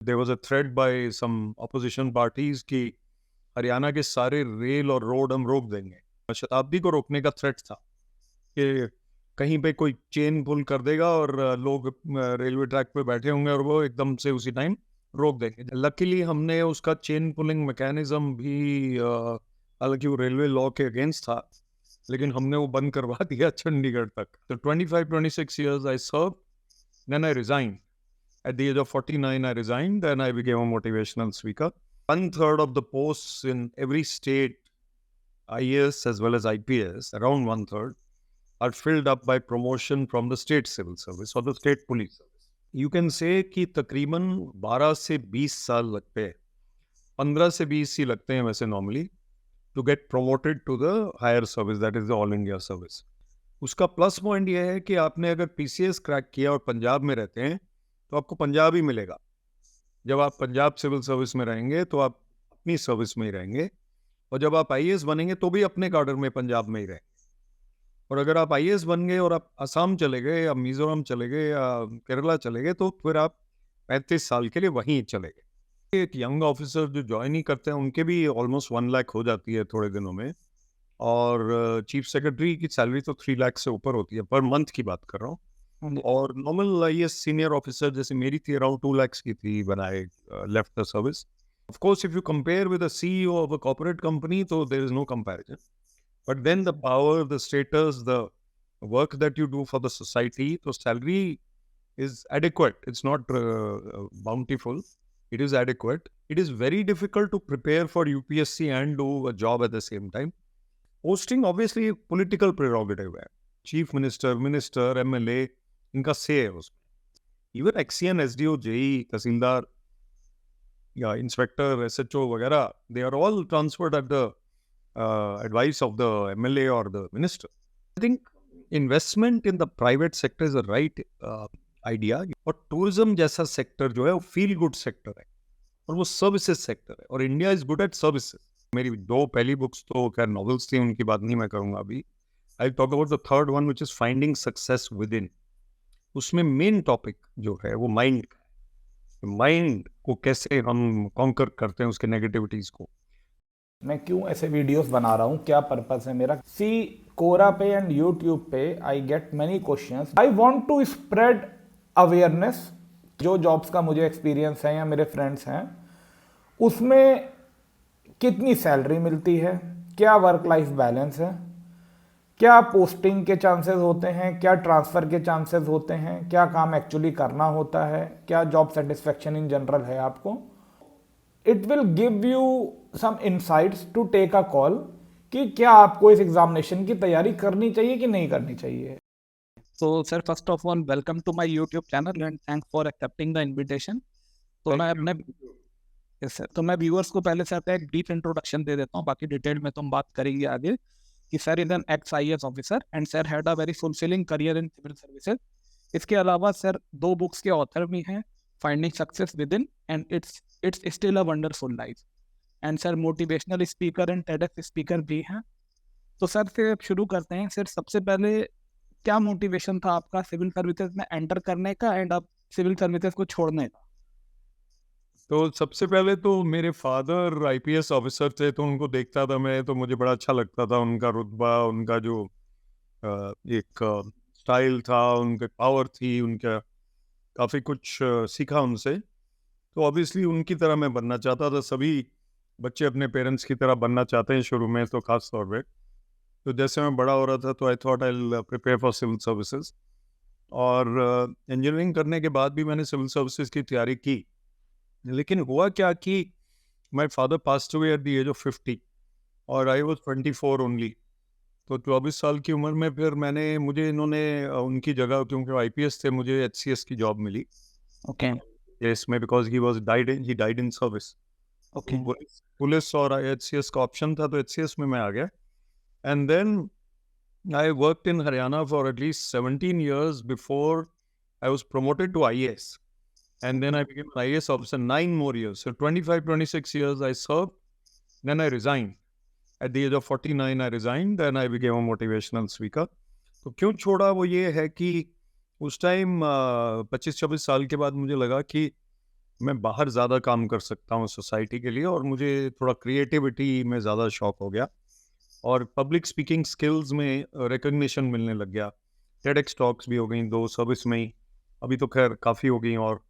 There was a threat by some opposition parties कि हरियाणा के सारे रेल और रोड हम रोक देंगे। शताब्दी को रोकने का थ्रेट था कि कहीं पे कोई चेन पुल कर देगा और लोग रेलवे ट्रैक पे बैठे होंगे और वो एकदम से उसी टाइम रोक देंगे। लकीली हमने उसका चेन पुलिंग मैकेनिज्म भी हालांकि वो रेलवे लॉ के अगेंस्ट था, लेकिन हमने वो बंद करवा दिया चंडीगढ़ तक। तो 25-26 years I served, then I resigned. At the age of 49, I resigned and I became a motivational speaker. 1/3 of the posts in every state, IAS as well as IPS, around 1/3, are filled up by promotion from the state civil service or the state police service. You can say कि तकरीबन 12 से 20 साल लगते हैं, 15 से 20 ही लगते हैं वैसे normally, to get promoted to the higher service, that is the All India service. उसका प्लस पॉइंट ये है कि आपने अगर PCS क्रैक किया और पंजाब में रहते हैं तो आपको पंजाब ही मिलेगा। जब आप पंजाब सिविल सर्विस में रहेंगे तो आप अपनी सर्विस में ही रहेंगे, और जब आप IAS बनेंगे तो भी अपने कार्डर में पंजाब में ही रहेंगे। और अगर आप IAS बन गए और आप असम चले गए या मिजोरम चले गए या केरला चले गए तो फिर आप 35 साल के लिए वहीं चले गए। एक यंग ऑफिसर जो ज्वाइन ही करते हैं उनके भी ऑलमोस्ट 1 लाख हो जाती है थोड़े दिनों में, और चीफ सेक्रेटरी की सैलरी तो 3 लाख से ऊपर होती है, पर मंथ की बात कर रहा हूँ। और नॉर्मल IAS सीनियर ऑफिसर जैसे मेरी थी अराउंड 2 lakhs की थी when I left the service. Of course, if you compare with a CEO of a corporate company, so there is no comparison. But then the power, the status, the work that you do for the society, so salary is adequate. It's not bountiful. It is adequate. It is very difficult to prepare for UPSC and do a job at the same time. Posting obviously political prerogative है. Chief Minister, Minister, MLA, इनका से है उसमें। Even XCN, SDO, JE, तहसीलदार या inspector, SHO वगैरह, they are all transferred at the advice of the MLA or the minister. I think investment in the private sector is a right idea. और tourism जैसा sector जो है वो feel good sector है और वो services sector है, और India is good at services. मेरी 2 पहली बुक्स तो खैर novels थी, उनकी बात नहीं मैं करूँगा अभी। I'll talk about the third one, which is finding success within. उसमें मेन टॉपिक जो है वो माइंड का है। माइंड को कैसे हम कॉन्कर करते हैं, उसके नेगेटिविटीज को। मैं क्यों ऐसे वीडियोस बना रहा हूँ, क्या पर्पस है मेरा। सी कोरा पे एंड यूट्यूब पे I get many questions. I want to spread awareness. जो जॉब्स का मुझे एक्सपीरियंस है या मेरे फ्रेंड्स हैं उसमें कितनी सैलरी मिलती है, क्या वर्क लाइफ बैलेंस है, क्या पोस्टिंग के चांसेस होते हैं, क्या ट्रांसफ़र के चांसेस होते हैं, क्या काम एक्चुअली करना होता है, क्या जॉब सेटिस्फेक्शन इन जनरल है आपको। It will give you some insights to take a call कि क्या आपको इस एग्जामिनेशन की तैयारी करनी चाहिए कि नहीं करनी चाहिए। So, sir, first of all, welcome to my YouTube channel and thanks for accepting the invitation. तो मैं अपने yes, sir, तो मैं व्यूअर्स को पहले से आपका एक डीप इंट्रोडक्शन दे देता हूँ, बाकी डिटेल में तुम बात करेंगे आगे। कि sir is an ex IAS officer and sir had a very fulfilling career in civil services. इसके अलावा सर 2 बुक्स के ऑथर भी हैं, finding success within and it's still a wonderful life. And sir motivational speaker and TEDx speaker भी हैं। तो sir से शुरू करते हैं। सर सबसे पहले क्या मोटिवेशन था आपका सिविल सर्विसेज में एंटर करने का एंड अब सिविल सर्विसेज को छोड़ने का। तो सबसे पहले तो मेरे फादर IPS ऑफिसर थे, तो उनको देखता था मैं, तो मुझे बड़ा अच्छा लगता था उनका रुतबा, उनका जो एक स्टाइल था, उनके पावर थी, उनका काफ़ी कुछ सीखा उनसे। तो ऑब्वियसली उनकी तरह मैं बनना चाहता था। सभी बच्चे अपने पेरेंट्स की तरह बनना चाहते हैं शुरू में, तो खास तौर पे। तो जैसे मैं बड़ा हो रहा था तो I thought I will prepare for civil services, और इंजीनियरिंग करने के बाद भी मैंने सिविल सर्विसेज की तैयारी की। लेकिन हुआ क्या कि my father passed away at the age of 50 और आई वाज 24 ओनली। तो 24 साल की उम्र में फिर मुझे इन्होंने उनकी जगह, क्योंकि IPS थे, मुझे HCS की जॉब मिली। ओके इसमें because he died in service. Okay police और HCS का ऑप्शन था, तो HCS में मैं आ गया। And then I worked in Haryana for at least 17 years before I was promoted to IAS. And then I became an IAS officer 9 more years. So 25-26 years I served. Then I resigned. At the age of 49 I resigned and I became a motivational speaker. तो क्यों छोड़ा, वो ये है कि उस time 25-26 साल के बाद मुझे लगा कि मैं बाहर ज़्यादा काम कर सकता हूँ सोसाइटी के लिए, और मुझे थोड़ा क्रिएटिविटी में ज़्यादा शौक हो गया और पब्लिक स्पीकिंग स्किल्स में रिकग्निशन मिलने लग गया। टेडेक्स टॉक्स भी हो गई 2 सर्विस में ही, अभी तो खैर काफ़ी हो गई। और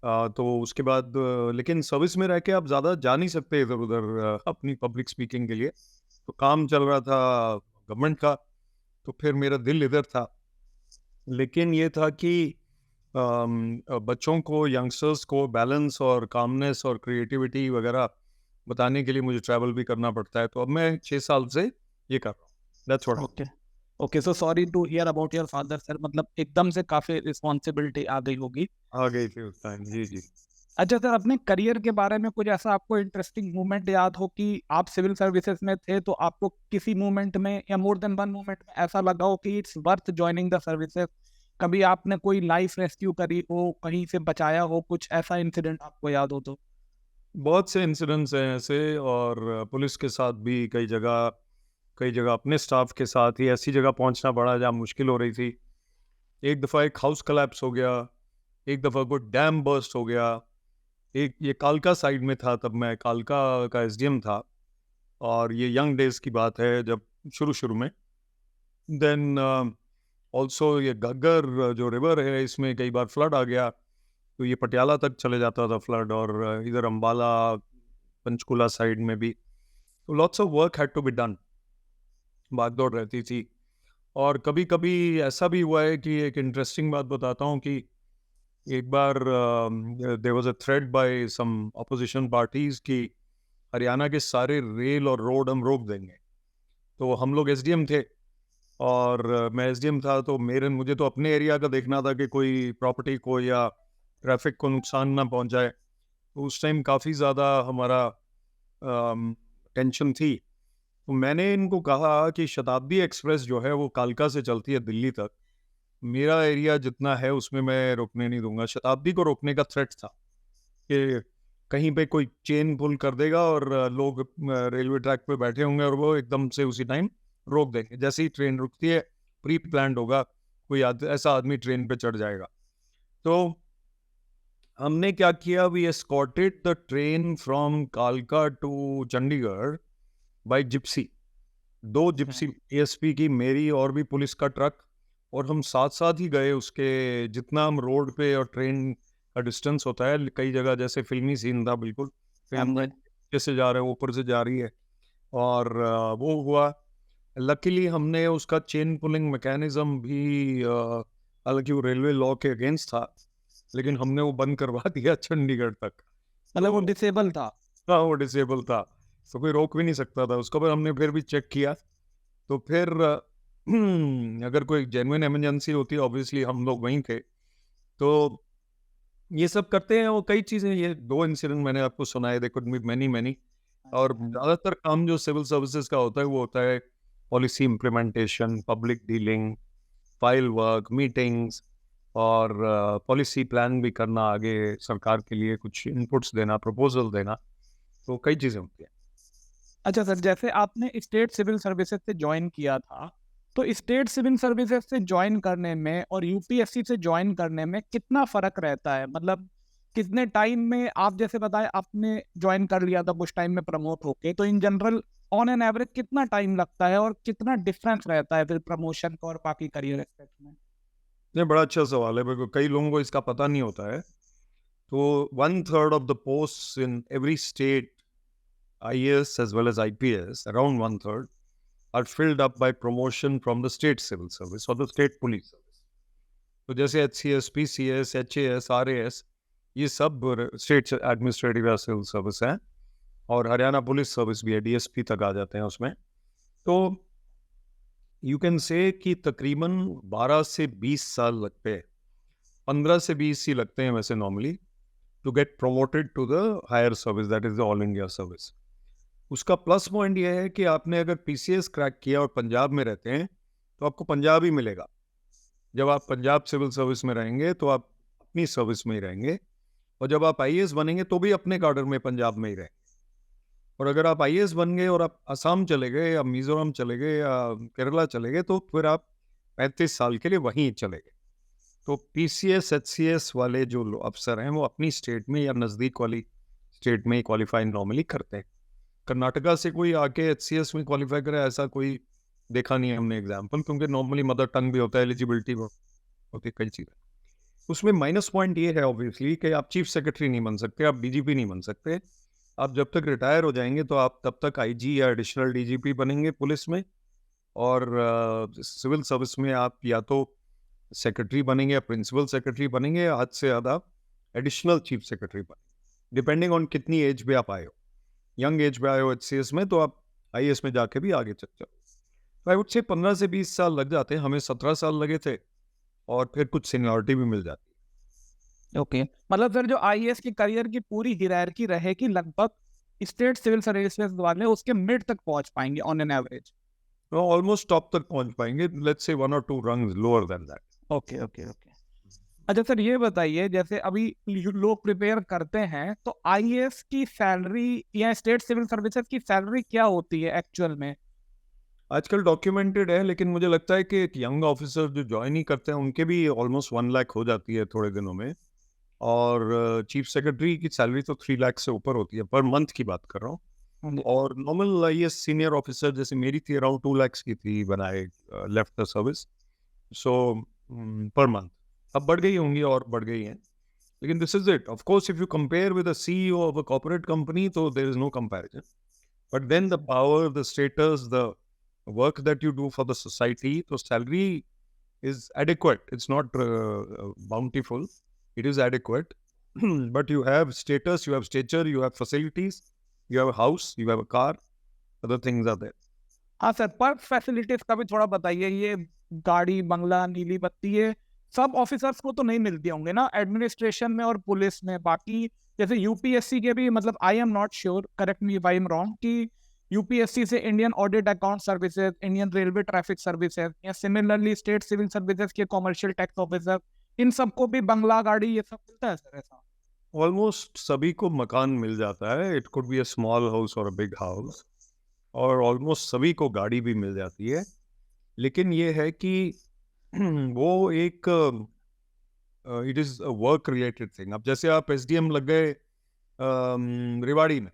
तो उसके बाद लेकिन सर्विस में रह के आप ज़्यादा जा नहीं सकते इधर-उधर अपनी पब्लिक स्पीकिंग के लिए। तो काम चल रहा था गवर्नमेंट का, तो फिर मेरा दिल इधर था। लेकिन ये था कि बच्चों को, यंगस्टर्स को बैलेंस और कामनेस और क्रिएटिविटी वगैरह बताने के लिए मुझे ट्रैवल भी करना पड़ता है। तो अब मैं 6 साल से ये कर रहा हूँ। That's what okay okay, so sorry to hear about your father sir, मतलब एकदम से काफी रिस्पॉन्सिबिलिटी आ गई होगी। आ गई थी उस टाइम। जी, जी। अच्छा सर, अपने करियर के बारे में कुछ ऐसा आपको इंटरेस्टिंग मोमेंट याद हो कि आप सिविल सर्विसेज में थे तो आपको किसी मोमेंट में या मोर देन वन मोमेंट में ऐसा लगा हो कि it's worth joining the services? कभी आपने कोई लाइफ रेस्क्यू करी हो, कहीं से बचाया हो, कुछ ऐसा इंसिडेंट आपको याद हो तो? बहुत से इंसिडेंट्स हैं ऐसे, और पुलिस के साथ भी कई जगह अपने स्टाफ के साथ ही ऐसी जगह पहुंचना पड़ा जहाँ मुश्किल हो रही थी। एक दफ़ा एक हाउस कोलैप्स हो गया, एक दफ़ा कोई डैम बर्स्ट हो गया। एक ये कालका साइड में था, तब मैं कालका का एसडीएम था, और ये यंग डेज की बात है जब शुरू-शुरू में। देन ऑल्सो ये घग्गर जो रिवर है, इसमें कई बार फ्लड आ गया, तो ये पटियाला तक चले जाता था फ्लड, और इधर अम्बाला, पंचकुला साइड में भी। तो lots of work had to be done, भाग-दौड़ रहती थी। और कभी-कभी ऐसा भी हुआ है कि एक इंटरेस्टिंग बात बताता हूँ कि एक बार there was a threat by some opposition parties कि हरियाणा के सारे रेल और रोड हम रोक देंगे। तो हम लोग एसडीएम थे, और मैं एसडीएम था, तो मुझे तो अपने एरिया का देखना था कि कोई प्रॉपर्टी को या ट्रैफिक को नुकसान ना पहुंचाए। तो उस टाइम काफ़ी ज़्यादा हमारा टेंशन थी। तो मैंने इनको कहा कि शताब्दी एक्सप्रेस जो है वो कालका से चलती है दिल्ली तक, मेरा एरिया जितना है उसमें मैं रुकने नहीं दूंगा। शताब्दी को रोकने का थ्रेट था कि कहीं पे कोई चेन पुल कर देगा और लोग रेलवे ट्रैक पे बैठे होंगे और वो एकदम से उसी टाइम रोक देंगे। जैसे ही ट्रेन रुकती है, प्री प्लान्ड होगा, कोई ऐसा आदमी ट्रेन पे चढ़ जाएगा। तो हमने क्या किया, we escorted the train from कालका to Chandigarh by Gypsy. 2 Gypsy ASP की, मेरी और भी पुलिस का ट्रक, और हम साथ-साथ ही गए उसके। जितना हम रोड पे और ट्रेन का डिस्टेंस होता है, कई जगह जैसे फ़िल्मी सीन था बिल्कुल, ट्रेन कैसे जा रहे हैं, ऊपर से जा रही है, और वो हुआ। लकीली हमने उसका चेन पुलिंग मैकेनिज़्म भी हालाँकि वो रेलवे लॉ के अगेंस्ट था, लेकिन हमने वो बंद करवा दिया चंडीगढ़ तक। मतलब वो डिसेबल था? हाँ, वो डिसेबल था, तो कोई रोक भी नहीं सकता था उसको, पर हमने फिर भी चेक किया। तो फिर अगर कोई जेन्युइन इमरजेंसी होती, ऑब्वियसली हम लोग वहीं थे। तो ये सब करते हैं, और कई चीज़ें, ये 2 इंसिडेंट मैंने आपको सुनाए, there could be many many. और ज़्यादातर काम जो सिविल सर्विसेज का होता है वो होता है policy implementation, public dealing, file work, meetings, और पॉलिसी प्लान भी करना, आगे सरकार के लिए कुछ इनपुट्स देना, प्रपोजल देना। तो कई चीज़ें होती हैं। अच्छा सर, जैसे आपने स्टेट सिविल सर्विसेज से ज्वाइन किया था, तो स्टेट सिविल सर्विसेज से ज्वाइन करने में और यूपीएससी से ज्वाइन करने में कितना फर्क रहता है? मतलब कितने टाइम में, आप जैसे बताए आपने ज्वाइन कर लिया था कुछ टाइम में प्रमोट होके, तो in general on an average कितना टाइम लगता है और कितना डिफरेंस रहता है फिर प्रमोशन का और बाकी करियर एस्पेक्ट में? ये बड़ा अच्छा सवाल है, बिल्कुल कई लोगों को इसका पता नहीं होता है। तो 1/3 of the post in every state, IAS as well as IPS, around 1/3 are filled up by promotion from the state civil service or the state police service. तो जैसे HCS, PCS, HAS, RAS, ये सब state administrative या civil service हैं, और Haryana police service भी है, DSP तक आ जाते हैं उसमें। तो यू कैन से कि तकरीबन 12 से 20 साल लगते हैं, 15 से 20 ही लगते हैं वैसे normally, to get promoted to the higher service, that is the all India service. उसका प्लस पॉइंट ये है कि आपने अगर PCS क्रैक किया और पंजाब में रहते हैं तो आपको पंजाब ही मिलेगा। जब आप पंजाब सिविल सर्विस में रहेंगे तो आप अपनी सर्विस में ही रहेंगे, और जब आप IAS बनेंगे तो भी अपने कार्डर में पंजाब में ही रहेंगे। और अगर आप IAS बन गए और आप असम चले गए या मिजोरम चले गए या केरला चले गए, तो फिर आप 35 साल के लिए वहीं चले गए। तो पीसीएस एचसीएस वाले जो अफसर हैं वो अपनी स्टेट में या नज़दीक वाली स्टेट में क्वालिफाई नॉर्मली करते हैं। कर्नाटका से कोई आके एचसीएस में क्वालिफाई करे ऐसा कोई देखा नहीं है हमने एग्जाम्पल, क्योंकि नॉर्मली मदर टंग भी होता है, एलिजिबिलिटी होती है, कई चीज़ें। उसमें माइनस पॉइंट ये है ऑब्वियसली कि आप चीफ सेक्रेटरी नहीं बन सकते, आप डीजीपी नहीं बन सकते। आप जब तक रिटायर हो जाएंगे तो आप तब तक आईजी या एडिशनल डीजीपी बनेंगे पुलिस में, और सिविल सर्विस में आप या तो सेक्रेटरी बनेंगे या प्रिंसिपल सेक्रेटरी बनेंगे, या हद से ज़्यादा एडिशनल चीफ सेक्रेटरी बनेंगे, डिपेंडिंग ऑन कितनी एज पे आप आए हो। यंग एज पे आए हो एचसीएस में तो आप आईएएस में जाके भी आगे चल जाओ। तो आई वुड से 15 से 20 साल लग जाते हैं, हमें 17 साल लगे थे, और फिर कुछ सीनियरिटी भी मिल जाती ओके मतलब फिर जो आईएएस की करियर की पूरी हिरार्की रहेगी लगभग स्टेट सिविल सर्विसेज वाले उसके मिड तक पहुंच पाएंगे ऑन एन एवरेज। है। ऑलमोस्ट टॉप तक पहुंच पाएंगे, लेट्स से 1 और 2 rungs lower than that. Okay okay okay. अच्छा सर ये बताइए जैसे अभी लोग प्रिपेयर करते हैं तो आईएएस की सैलरी या स्टेट सिविल सर्विसेज की सैलरी क्या होती है एक्चुअल में? आजकल डॉक्यूमेंटेड है, लेकिन मुझे लगता है कि एक यंग ऑफिसर जो ज्वाइन ही करते हैं उनके भी ऑलमोस्ट 1 लाख हो जाती है थोड़े दिनों में, और चीफ सेक्रेटरी की सैलरी तो 3 लाख से ऊपर होती है, पर मंथ की बात कर रहा हूँ। और नॉर्मल आईएएस सीनियर ऑफिसर जैसे मेरी थी अराउंड 2 लाख की थी when I left the service, so per month. अब बढ़ गई होंगी और बढ़ गई हैं, लेकिन this is it. Of course if you compare with a CEO of a corporate company तो there is no comparison, but then the power, the status, the work that you do for the society, so salary is adequate. It's not bountiful, it is adequate. But you have status, you have stature, you have facilities, you have a house, you have a car, other things are there. हाँ sir पर facilities का भी थोड़ा बताइए। ये गाड़ी बंगला नीली बत्ती ये सब ऑफिसर्स को तो नहीं मिलती होंगे ना एडमिनिस्ट्रेशन में और पुलिस में। बाकी जैसे यूपीएससी के भी मतलब I am not sure, correct me if I am wrong, कि यूपीएससी से Indian audit account services, Indian railway traffic services या सिमिलरली स्टेट सिविल सर्विसेज के कॉमर्शियल टैक्स ऑफिसर, इन सबको भी बंगला गाड़ी ये सब मिलता है सर ऐसा? ऑलमोस्ट सभी को मकान मिल जाता है, it could be a small house और अ बिग हाउस, और ऑलमोस्ट सभी को गाड़ी भी मिल जाती है। लेकिन ये है कि वो एक it is a work related thing. अब जैसे आप एसडीएम लग गए रेवाड़ी में,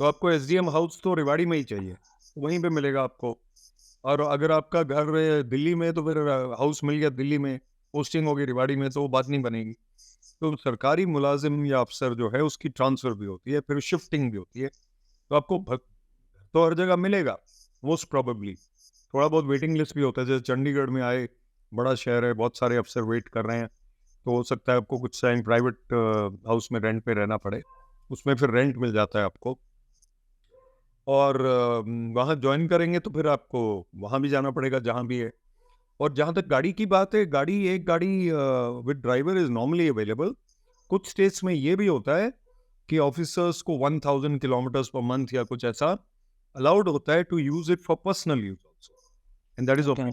तो आपको एसडीएम हाउस तो रेवाड़ी में ही चाहिए, वहीं पे मिलेगा आपको। और अगर आपका घर दिल्ली में तो फिर हाउस मिल गया दिल्ली में, पोस्टिंग होगी रेवाड़ी में, तो वो बात नहीं बनेगी। तो सरकारी मुलाजिम या अफसर जो है उसकी ट्रांसफ़र भी होती है, फिर शिफ्टिंग भी होती है, तो आपको तो हर जगह मिलेगा मोस्ट प्रॉबेबली। थोड़ा बहुत वेटिंग लिस्ट भी होता है, जैसे चंडीगढ़ में आए, बड़ा शहर है, बहुत सारे अफसर वेट कर रहे हैं, तो हो सकता है आपको कुछ टाइम प्राइवेट हाउस में रेंट पे रहना पड़े, उसमें फिर रेंट मिल जाता है आपको। और वहाँ ज्वाइन करेंगे तो फिर आपको वहाँ भी जाना पड़ेगा जहाँ भी है। और जहाँ तक गाड़ी की बात है, एक गाड़ी with driver is normally available. कुछ स्टेट्स में ये भी होता है कि ऑफिसर्स को 1000 किलोमीटर्स पर मंथ या कुछ ऐसा अलाउड होता है to use it for personal use also, and that is okay.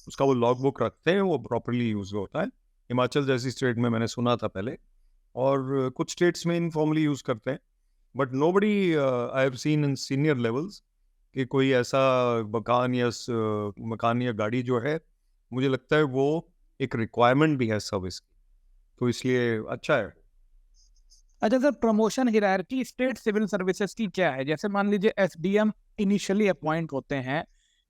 उसका वो लॉग बुक रखते हैं, वो प्रॉपरली यूज होता है। हिमाचल जैसी स्टेट में मैंने सुना था पहले, और कुछ स्टेट्स में इनफॉर्मली यूज़ करते हैं, but nobody I have seen in senior levels कि कोई ऐसा मकान या गाड़ी जो है, मुझे लगता है वो एक रिक्वायरमेंट भी है सर्विस की, तो इसलिए अच्छा है। अच्छा sir promotion hierarchy state civil services की क्या है? जैसे मान लीजिए एसडीएम इनिशियली अपॉइंट होते हैं,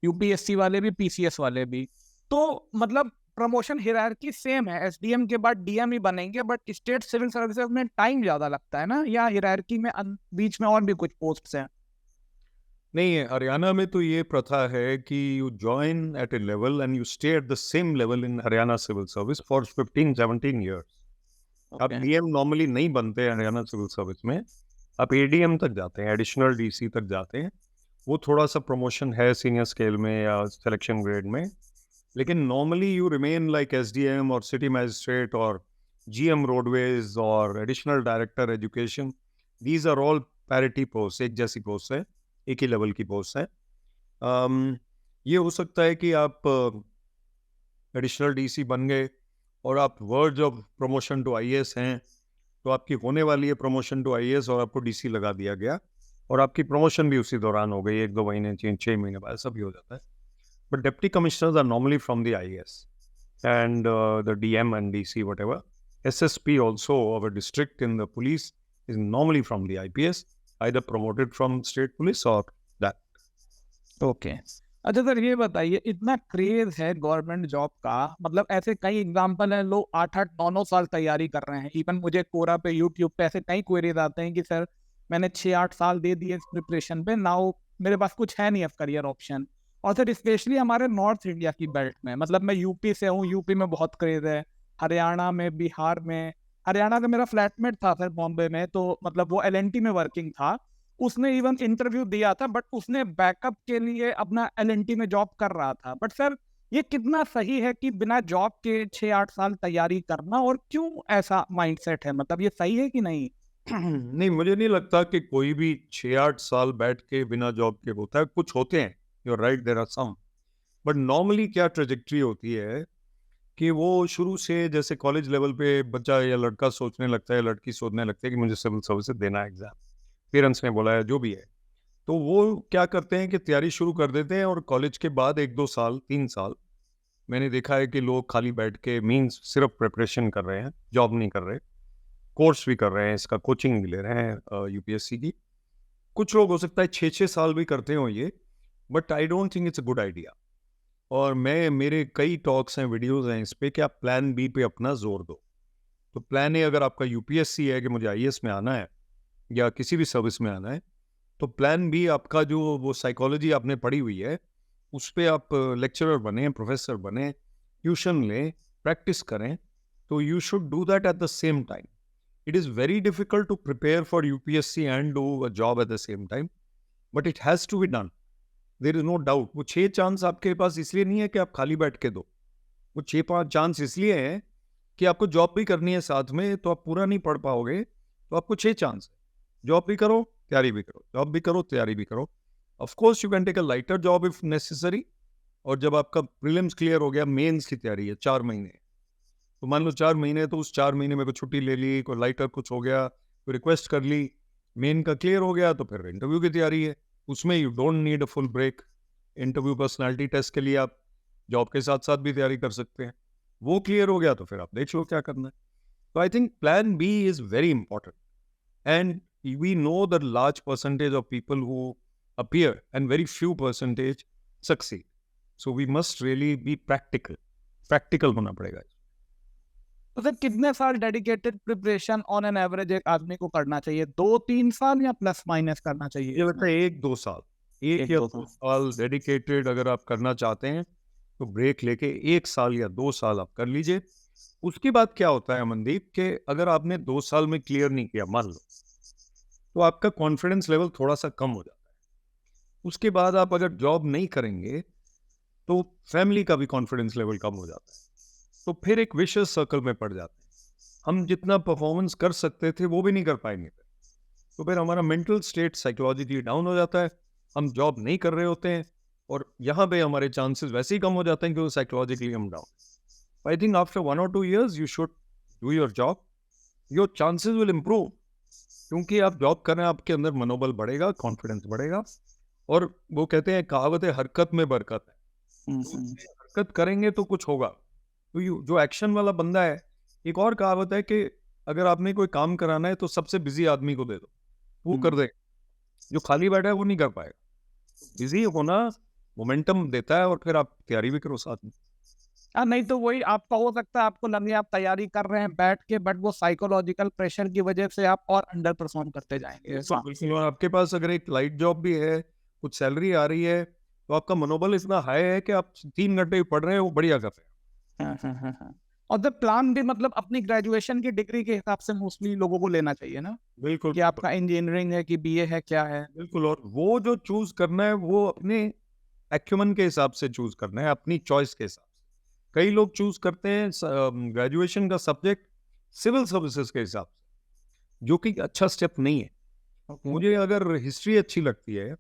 यूपीएससी वाले भी पीसीएस वाले भी, तो मतलब प्रमोशन हिरार्की सेम है, एसडीएम के बाद डीएम ही बनेंगे, बट स्टेट सिविल सर्विसेज में टाइम ज्यादा लगता है ना, या हिरार्की में बीच में और भी कुछ पोस्ट्स हैं? नहीं है, हरियाणा में तो ये प्रथा है कि you join at a level and you stay at the same level in Haryana civil service for 15-17 years. अब डीएम नॉर्मली नहीं बनते हैं हरियाणा सिविल सर्विस में, आप एडीएम तक जाते हैं, एडिशनल डीसी तक जाते हैं, वो थोड़ा सा प्रमोशन है सीनियर स्केल में या सिलेक्शन ग्रेड में। लेकिन normally you remain like SDM और सिटी मैजिस्ट्रेट और जीएम रोडवेज और additional director education, these are all parity post, एक जैसी पोस्ट है, एक ही लेवल की पोस्ट है। ये हो सकता है कि आप एडिशनल डीसी बन गए और आप verge of promotion to IAS हैं, तो आपकी होने वाली है प्रमोशन टू आईएएस और आपको डीसी लगा दिया गया, और आपकी प्रमोशन भी उसी दौरान हो गई, 1-2 महीने 6 महीने बाद, ऐसा भी हो जाता है। But deputy commissioners are normally from the IAS, and the DM and DC, whatever. SSP also of a district in the police is normally from the IPS, either promoted from state police or that. Okay अच्छा sir, ये बताइए, इतना craze है government job का, मतलब ऐसे कई example हैं, लोग 8-8 9 9 साल तैयारी कर रहे हैं। इवन मुझे कोरा पे, यूट्यूब पे ऐसे कई क्वेरीज आते हैं कि सर मैंने 6-8 साल दे दिए इस प्रिपरेशन पे, नाउ मेरे पास कुछ है नहीं अब करियर ऑप्शन। और सर स्पेशली हमारे नॉर्थ इंडिया की बेल्ट में, मतलब मैं यूपी से हूँ, यूपी में बहुत क्रेज है, हरियाणा में, बिहार में। हरियाणा का मेरा फ्लैटमेट था सर बॉम्बे में, तो मतलब वो LNT में वर्किंग था, उसने इवन इंटरव्यू दिया था, बट उसने बैकअप के लिए अपना LNT में जॉब कर रहा था। बट सर ये कितना सही है कि बिना जॉब के 6-8 साल तैयारी करना, और क्यों ऐसा माइंडसेट है, मतलब ये सही है कि नहीं? नहीं, मुझे नहीं लगता कि कोई भी 6-8 साल बैठ के बिना जॉब के होता है। कुछ होते हैं, you right, there are some, but normally क्या ट्रेजेक्ट्री होती है कि वो शुरू से, जैसे कॉलेज लेवल पे बच्चा या लड़का सोचने लगता है, लड़की सोचने लगती है कि मुझे सिविल सर्विसेज देना है एग्जाम, पेरेंट्स ने बोला है, जो भी है, तो वो क्या करते हैं कि तैयारी शुरू कर देते हैं, और कॉलेज के बाद 1-2 साल 3 साल मैंने देखा है कि लोग खाली बैठ के मीन्स सिर्फ प्रिपरेशन कर रहे हैं, जॉब नहीं कर रहे, कोर्स भी कर रहे हैं, इसका कोचिंग भी ले रहे हैं यूपीएससी की। कुछ लोग हो सकता है 6-6 साल भी करते हो ये, but I don't think it's a good idea. और मेरे कई टॉक्स हैं, वीडियोस हैं इस पे कि आप प्लान बी पे अपना जोर दो। तो प्लान ए अगर आपका यूपीएससी है कि मुझे आईएएस में आना है या किसी भी सर्विस में आना है, तो प्लान बी आपका जो वो साइकोलॉजी आपने पढ़ी हुई है, उस पर आप लेक्चरर बने, प्रोफेसर बने, ट्यूशन लें, प्रैक्टिस करें। तो you should do that at the same time. It is very difficult to prepare for UPSC and do a job at the same time, but it has to be done. There is no doubt. वो 6 chance आपके पास इसलिए नहीं है कि आप खाली बैठ के दो, वो 6-5 चांस इसलिए हैं कि आपको जॉब भी करनी है साथ में, तो आप पूरा नहीं पढ़ पाओगे। तो आपको 6 चांस है, जॉब भी करो, तैयारी भी करो, जॉब भी करो, तैयारी भी करो। Of course you can take a lighter job if necessary. और जब आपका प्रीलिम्स क्लियर हो गया, मेंस की तैयारी है 4 महीने, तो मान लो 4 महीने, तो उस 4 महीने में कोई छुट्टी ले ली, कोई लाइटर कुछ हो गया, कोई रिक्वेस्ट कर ली, मेन का क्लियर हो गया, तो फिर इंटरव्यू की तैयारी है। उसमें you don't need a full break. Interview personality test के लिए आप जॉब के साथ साथ भी तैयारी कर सकते हैं। वो क्लियर हो गया तो फिर आप देख लो क्या करना है। तो I think plan B is very important, and we know the large percentage of people who appear and very few percentage succeed. So we must really be practical होना पड़ेगा। तो सर कितने साल dedicated preparation on an average एक आदमी को करना चाहिए? 2-3 साल या प्लस माइनस करना चाहिए? ये लगता है 1-2 साल, 1 या 2 साल डेडिकेटेड अगर आप करना चाहते हैं, तो ब्रेक लेके 1 साल या 2 साल आप कर लीजिए। उसके बाद क्या होता है अमनदीप, कि अगर आपने 2 साल में क्लियर नहीं किया मान लो, तो आपका कॉन्फिडेंस लेवल थोड़ा सा कम हो जाता है। उसके बाद आप अगर जॉब नहीं करेंगे, तो फैमिली का भी कॉन्फिडेंस लेवल कम हो जाता है, तो फिर एक विशियस सर्कल में पड़ जाते हैं। हम जितना परफॉर्मेंस कर सकते थे वो भी नहीं कर पाएंगे, तो फिर हमारा मेंटल स्टेट साइकोलॉजिकली डाउन हो जाता है, हम जॉब नहीं कर रहे होते हैं, और यहाँ पे हमारे चांसेस वैसे ही कम हो जाते हैं क्योंकि साइकोलॉजिकली हम down. I think after 1 or 2 years you should do your job, your chances will improve, क्योंकि आप जॉब कर रहे हैं, आपके अंदर मनोबल बढ़ेगा, कॉन्फिडेंस बढ़ेगा। और वो कहते हैं, कहावत है, हरकत में बरकत है। तो हरकत करेंगे तो कुछ होगा। तो जो एक्शन वाला बंदा है, एक और कहावत है कि अगर आपने कोई काम कराना है तो सबसे बिजी आदमी को दे दो, वो कर दे। जो खाली बैठा है वो नहीं कर पाएगा। बिजी होना मोमेंटम देता है, और फिर आप तैयारी भी करो साथ में। नहीं तो वही आपका हो सकता है, आपको लगे आप तैयारी कर रहे हैं बैठ के, बट वो साइकोलॉजिकल प्रेशर की वजह से आप और अंडर परफॉर्म करते जाएंगे। बिल्कुल। और आपके पास अगर एक लाइट जॉब भी है, कुछ सैलरी आ रही है, तो आपका मनोबल इतना हाई है कि आप 3 घंटे पढ़ रहे हैं, वो बढ़िया कर रहे हैं। और द प्लान भी, मतलब अपनी ग्रेजुएशन की डिग्री के हिसाब से मोस्टली लोगों को लेना चाहिए ना, बिल्कुल, कि आपका इंजीनियरिंग है कि बीए है, क्या है। बिल्कुल। और वो जो चूज करना है वो अपने एक्यूमन के हिसाब से चूज करना है, अपनी चॉइस के हिसाब से। कई लोग चूज करते हैं ग्रेजुएशन का सब्जेक्ट सिविल सर्विसेज के हिसाब से, जो कि अच्छा स्टेप नहीं है। मुझे अगर हिस्ट्री अच्छी लगती है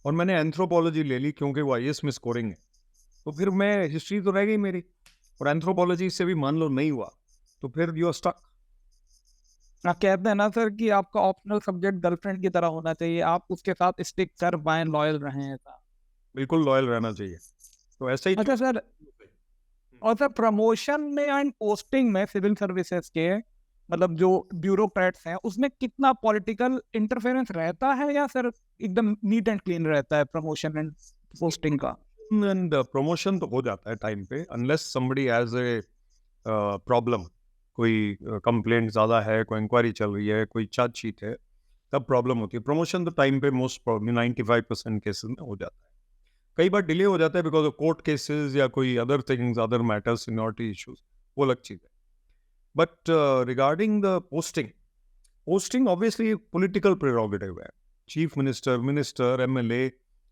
और मैंने एंथ्रोपोलॉजी ले ली क्योंकि वो आईएएस में स्कोरिंग है, तो फिर मैं हिस्ट्री तो रह गई मेरी, और एंथ्रोपोलॉजी से भी मान लो नहीं हुआ, तो फिर यू आर स्टक। कहते हैं ना सर कि आपका ऑप्शनल सब्जेक्ट गर्लफ्रेंड की तरह होना चाहिए, आप उसके साथ स्टिक कर पाए, लॉयल रहें। ऐसा बिल्कुल लॉयल रहना चाहिए। तो ऐसा ही अच्छा सर, और सर प्रमोशन में एंड पोस्टिंग में सिविल सर्विसेज के मतलब जो ब्यूरोक्रेट्स हैं उसमें कितना पॉलिटिकल इंटरफेरेंस रहता है या सर एकदम नीट एंड क्लीन रहता है प्रमोशन एंड पोस्टिंग का? एंड प्रमोशन तो हो जाता है टाइम पे, unless somebody has a problem, कोई कंप्लेंट ज़्यादा है, कोई इंक्वायरी चल रही है, कोई चार्जशीट है, तब प्रॉब्लम होती है। प्रमोशन तो टाइम पे मोस्ट प्रॉब्लम 95% केसेस में हो जाता है। कई बार डिले हो जाता है बिकॉज ऑफ कोर्ट केसेस या कोई other things, other matters, seniority issues, वो अलग चीज़ है। But regarding the posting obviously political prerogative है। चीफ मिनिस्टर, एमएलए,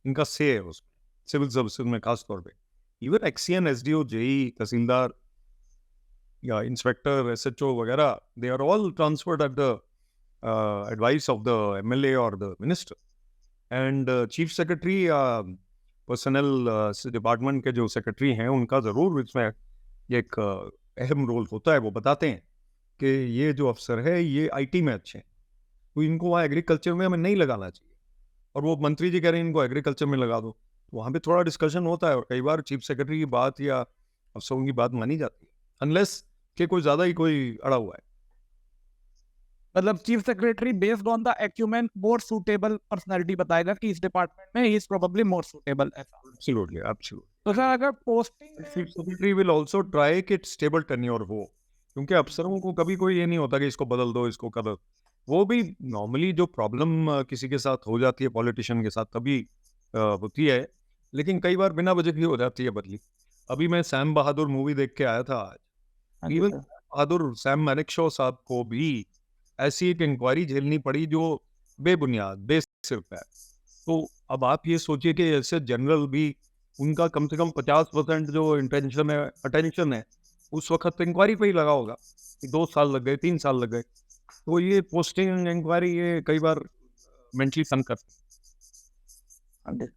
इनका से है उसमें, सिविल सर्विसेज में खास तौर पे। इवन एक्सीएन, एसडीओ, जेई, तहसीलदार या इंस्पेक्टर, एसएचओ वगैरह, they are all transferred at the advice of the MLA और the minister. And chief secretary या पर्सनल डिपार्टमेंट के जो सेक्रेटरी हैं उनका ज़रूर इसमें एक अहम रोल होता है। वो बताते हैं कि ये जो अफसर है ये आईटी में अच्छे हैं, तो इनको वहाँ एग्रीकल्चर में हमें नहीं लगाना चाहिए, और वो मंत्री जी कह रहे हैं इनको एग्रीकल्चर में लगा दो। तो वहाँ पे थोड़ा डिस्कशन होता है और कई बार चीफ सेक्रेटरी की बात या अफसरों की बात मानी जाती है, अनलेस कि कोई ज़्यादा ही कोई अड़ा हुआ है। मतलब chief secretary based on the acumen more suitable personality बताएगा कि इस डिपार्टमेंट में he is probably more suitable ऐसा। एब्सोल्युटली। तो सर अगर posting chief secretary will also try कि स्टेबल टेन्योर हो, क्योंकि अफसरों को कभी कोई ये नहीं होता कि इसको बदल दो, इसको कर दो। वो भी नॉर्मली जो प्रॉब्लम किसी के साथ हो जाती है, पॉलिटिशियन के साथ, तभी होती है, लेकिन कई बार बिना वजह भी हो जाती है बदली। अभी मैं सैम बहादुर मूवी देख के आया था आज। इवन बहादुर सैम मानेकशॉ साहब को भी ऐसी एक इंक्वायरी झेलनी पड़ी जो बेबुनियाद, बेसिर्फ है। तो अब आप ये सोचिए कि ऐसे जनरल भी, उनका कम से कम 50% जो अटेंशन है उस वक्त इंक्वायरी पे ही लगा होगा। 2 साल लग गए, 3 साल लग गए। तो ये पोस्टिंग इंक्वायरी ये कई बार मेंटली तंग करती है।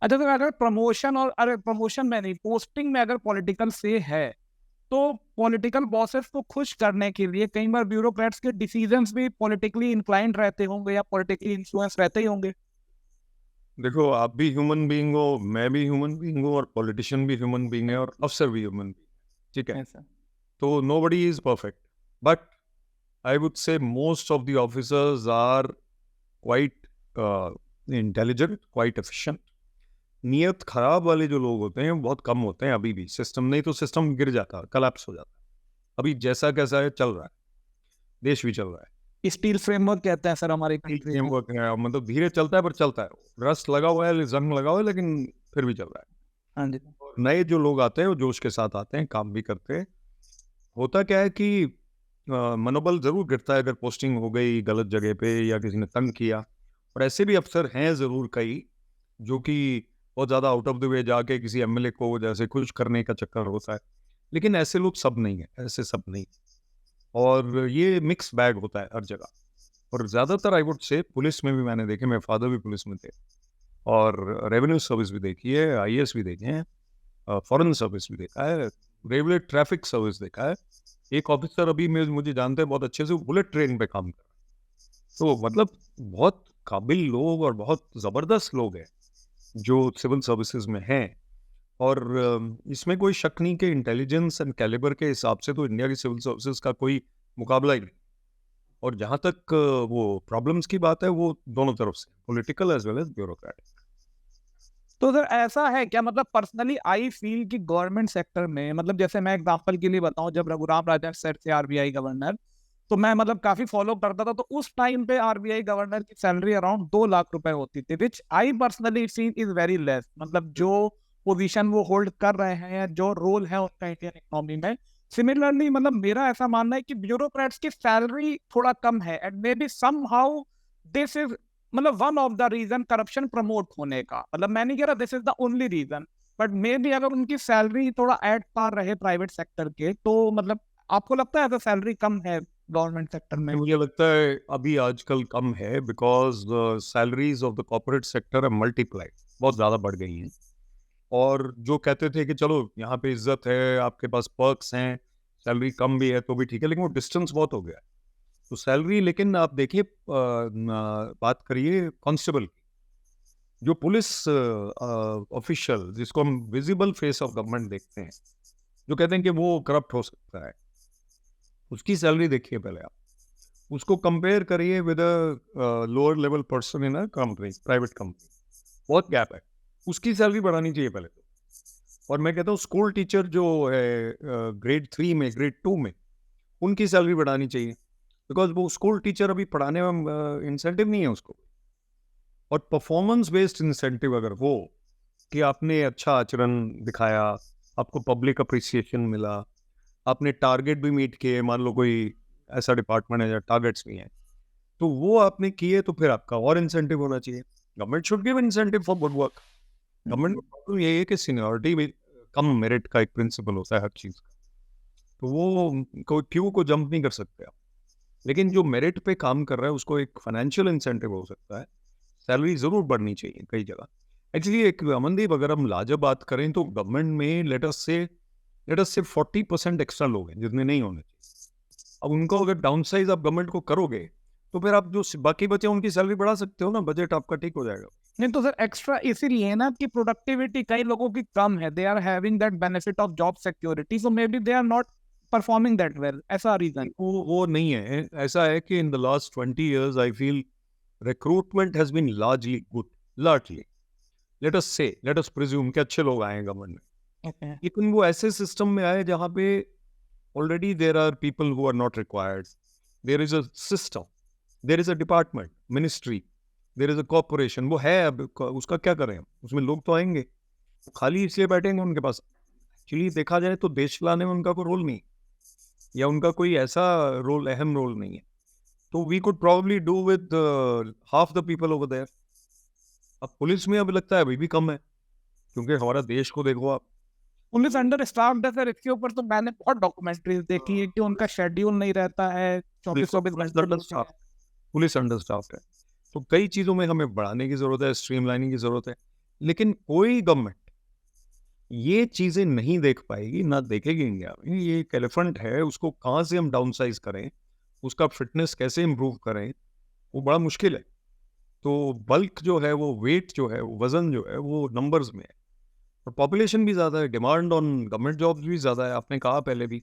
अच्छा तो अगर प्रमोशन और अरे प्रमोशन में नहीं, पोस्टिंग में अगर पॉलिटिकल से है तो पॉलिटिकल बॉसेस को खुश करने के लिए कई बार ब्यूरोक्रेट्स के डिसीजंस भी पॉलिटिकली इंक्लाइंड रहते होंगे या पॉलिटिकली इन्फ्लुएंस रहते ही होंगे। देखो, आप भी ह्यूमन बीइंग हो, मैं भी ह्यूमन बीइंग हूँ, और पॉलिटिशियन भी ह्यूमन बीइंग है, और अफसर भी ह्यूमन बीइंग, ठीक है? तो nobody is perfect, but I would say most of the officers are quite intelligent, quite efficient. नियत खराब वाले जो लोग होते हैं बहुत कम होते हैं अभी भी। सिस्टम नहीं तो सिस्टम गिर जाता, कलैप्स हो जाता। अभी जैसा कैसा है चल रहा है, देश भी चल रहा है। स्टील फ्रेमवर्क कहते हैं सर हमारी कंट्री में। फ्रेमवर्क है, मतलब धीरे चलता है पर चलता है। रस्ट लगा हुआ है, जंग लगा हुआ है, लेकिन फिर भी चल रहा है। हाँ जी। नए जो लोग आते हैं वो जोश के साथ आते हैं, काम भी करते हैं। होता क्या है कि मनोबल जरूर गिरता है अगर पोस्टिंग हो गई गलत जगह पे या किसी ने तंग किया। और ऐसे भी अफसर हैं जरूर कई जो कि बहुत ज़्यादा आउट ऑफ द वे जाके किसी एमएलए को जैसे खुश करने का चक्कर होता है, लेकिन ऐसे लोग सब नहीं है, ऐसे सब नहीं। और ये मिक्स बैग होता है हर जगह। और ज़्यादातर आई वुड से पुलिस में भी मैंने देखे, मेरे फादर भी पुलिस में थे, और रेवेन्यू सर्विस भी देखी है, आईएएस भी देखे हैं, फॉरेन सर्विस भी देखा है, रेलवे ट्रैफिक सर्विस देखा है। एक ऑफिसर अभी मुझे जानते हैं बहुत अच्छे से, वो बुलेट ट्रेन पे काम कर रहा है। तो मतलब बहुत काबिल लोग और बहुत ज़बरदस्त लोग हैं जो सिविल सर्विसेज में हैं। और इसमें कोई शक नहीं कि इंटेलिजेंस एंड कैलिबर के हिसाब से तो इंडिया की सिविल सर्विसेज का कोई मुकाबला ही नहीं। और जहाँ तक वो प्रॉब्लम्स की बात है, वो दोनों तरफ से, political as well as bureaucratic. तो सर ऐसा है क्या, मतलब पर्सनली आई फील कि गवर्नमेंट सेक्टर में, मतलब जैसे मैं एग्जांपल के लिए बताऊं, जब रघुराम राजन सर थे आरबीआई गवर्नर, तो मैं मतलब काफी फॉलो करता था। तो उस टाइम पे आरबीआई गवर्नर की सैलरी अराउंड 2 लाख रुपए होती थी, which I personally feel is very less. मतलब जो पोजीशन वो होल्ड कर रहे हैं या जो रोल है उनका इंडियन इकोनॉमी में, सिमिलरली मतलब मेरा ऐसा मानना है कि ब्यूरोक्रेट्स की सैलरी थोड़ा कम है, and maybe somehow this is मतलब one of the reason corruption promote होने का। मतलब मैं नहीं कह रहा this is the only reason, but maybe अगर उनकी सैलरी थोड़ा एट पार रहे प्राइवेट सेक्टर के, तो मतलब आपको लगता है ऐसा सैलरी कम है गवर्नमेंट सेक्टर में? मुझे लगता है अभी आजकल कम है, because salaries of the corporate sector है मल्टीप्लाई, बहुत ज़्यादा बढ़ गई हैं। और जो कहते थे कि चलो यहाँ पे इज्जत है, आपके पास पर्क्स हैं, सैलरी कम भी है तो भी ठीक है, लेकिन वो डिस्टेंस बहुत हो गया है। तो सैलरी, लेकिन आप देखिए, बात करिए कांस्टेबल की, जो पुलिस ऑफिशियल जिसको हम विजिबल फेस ऑफ गवर्नमेंट देखते हैं, जो कहते हैं कि वो करप्ट हो सकता है, उसकी सैलरी देखिए पहले आप, उसको कंपेयर करिए with a lower level person in a company, private company, बहुत गैप है, उसकी सैलरी बढ़ानी चाहिए पहले तो। और मैं कहता हूँ स्कूल टीचर जो है ग्रेड 3 में, ग्रेड 2 में, उनकी सैलरी बढ़ानी चाहिए, बिकॉज वो स्कूल टीचर अभी पढ़ाने में इंसेंटिव नहीं है उसको। और परफॉर्मेंस बेस्ड इंसेंटिव अगर हो कि आपने अच्छा आचरण दिखाया, आपको पब्लिक अप्रिसिएशन मिला, आपने टारगेट भी मीट किए, मान लो कोई ऐसा डिपार्टमेंट है जहाँ टारगेट्स भी हैं, तो वो आपने किए तो फिर आपका और इंसेंटिव होना चाहिए। Government should give incentive for good work. Government का प्रॉब्लम ये है कि सीनियरिटी में कम मेरिट का एक प्रिंसिपल होता है हर चीज़ का, तो वो कोई क्यू को जंप नहीं कर सकते आप। लेकिन जो मेरिट पे काम कर रहा है उसको एक फाइनेंशियल इंसेंटिव हो सकता है, सैलरी ज़रूर बढ़नी चाहिए कई जगह। एक्चुअली एक अमनदीप, अगर हम लाजब बात करें तो गवर्नमेंट में लेट अस से 40% एक्स्ट्रा लोग हैं जितने नहीं होने चाहिए। अब उनको अगर डाउन साइज आप गवर्नमेंट को करोगे तो फिर आप जो बाकी बचे उनकी सैलरी बढ़ा सकते हो ना, बजट आपका ठीक हो जाएगा। नहीं तो सर एक्स्ट्रा इसीलिए ना कि प्रोडक्टिविटी कई लोगों की कम है, they are having that benefit of job security, so maybe they are not performing that well, ऐसा रीजन। वो नहीं है, ऐसा है कि in the last 20 years I feel recruitment has been largely good, largely, let us presume कि अच्छे लोग आए गवर्नमेंट में। लेकिन वो ऐसे सिस्टम में आए जहाँ पे already there are people who are not required, there is a system, there is a department, ministry, there is a corporation, वो है। अब उसका क्या करें हम, उसमें लोग तो आएंगे, वो खाली इसलिए बैठेंगे उनके पास। एक्चुअली देखा जाए तो देश चलाने में उनका कोई रोल नहीं, या उनका कोई ऐसा रोल, अहम रोल नहीं है। तो we could probably do with half the people over there. अब पुलिस में अब लगता है अभी भी कम है, क्योंकि हमारा देश को देखो आप, पुलिस अंडर स्टाफ्ड है सर। इसके ऊपर तो मैंने बहुत डॉक्यूमेंट्रीज देखी है कि उनका शेड्यूल नहीं रहता है, 24-24 घंटे। पुलिस अंडर स्टाफ्ड है। तो कई चीज़ों में हमें बढ़ाने की ज़रूरत है, स्ट्रीमलाइनिंग की ज़रूरत है। लेकिन कोई गवर्नमेंट ये चीज़ें नहीं देख पाएगी, ना देखेगी इंडिया में। ये एक एलिफेंट है, उसको कहाँ से हम डाउन साइज करें, उसका फिटनेस कैसे इम्प्रूव करें, वो बड़ा मुश्किल है। तो बल्क जो है, वो वेट जो है, वो वजन जो है, वो नंबर्स में है। और पॉपुलेशन भी ज़्यादा है, डिमांड ऑन गवर्नमेंट जॉब्स भी ज़्यादा है, आपने कहा पहले भी।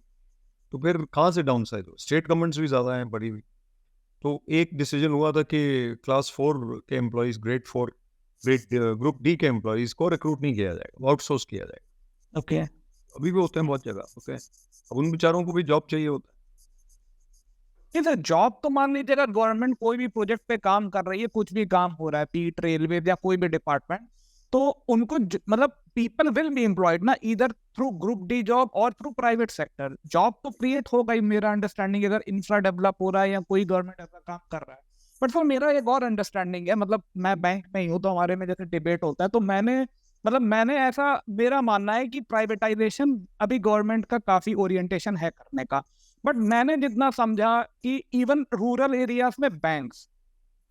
तो फिर कहाँ से डाउन साइज हो, स्टेट गवर्नमेंट्स भी ज़्यादा हैं बड़ी हुई। तो एक डिसीजन हुआ था कि क्लास 4 के एम्प्लॉयज़, ग्रेड 4, ग्रुप डी के एम्प्लॉयज़ को रिक्रूट नहीं किया जाएगा, आउटसोर्स किया जाएगा। ओके। अभी भी होते हैं बहुत जगह, होते हैं। अब उन बेचारों को भी जॉब चाहिए होता है। नहीं सर, जॉब तो मान लीजिए अगर गवर्नमेंट कोई भी प्रोजेक्ट पे काम कर रही है, कुछ भी काम हो रहा है, पीट रेलवे या कोई भी डिपार्टमेंट, तो उनको मतलब पीपल विल बी एम्प्लॉयड ना, इधर थ्रू ग्रुप डी जॉब और थ्रू प्राइवेट सेक्टर। जॉब तो क्रिएट होगा ही, मेरा अंडरस्टैंडिंग, अगर इंफ्रा डेवलप हो रहा है या कोई गवर्नमेंट ऐसा काम कर रहा है। बट सर मेरा एक और अंडरस्टैंडिंग है, मतलब मैं बैंक में ही हूँ तो हमारे में जैसे डिबेट होता है, तो मैंने ऐसा, मेरा मानना है कि प्राइवेटाइजेशन अभी गवर्नमेंट का काफी ओरिएंटेशन है करने का। बट मैंने जितना समझा कि इवन रूरल एरियाज में बैंक्स,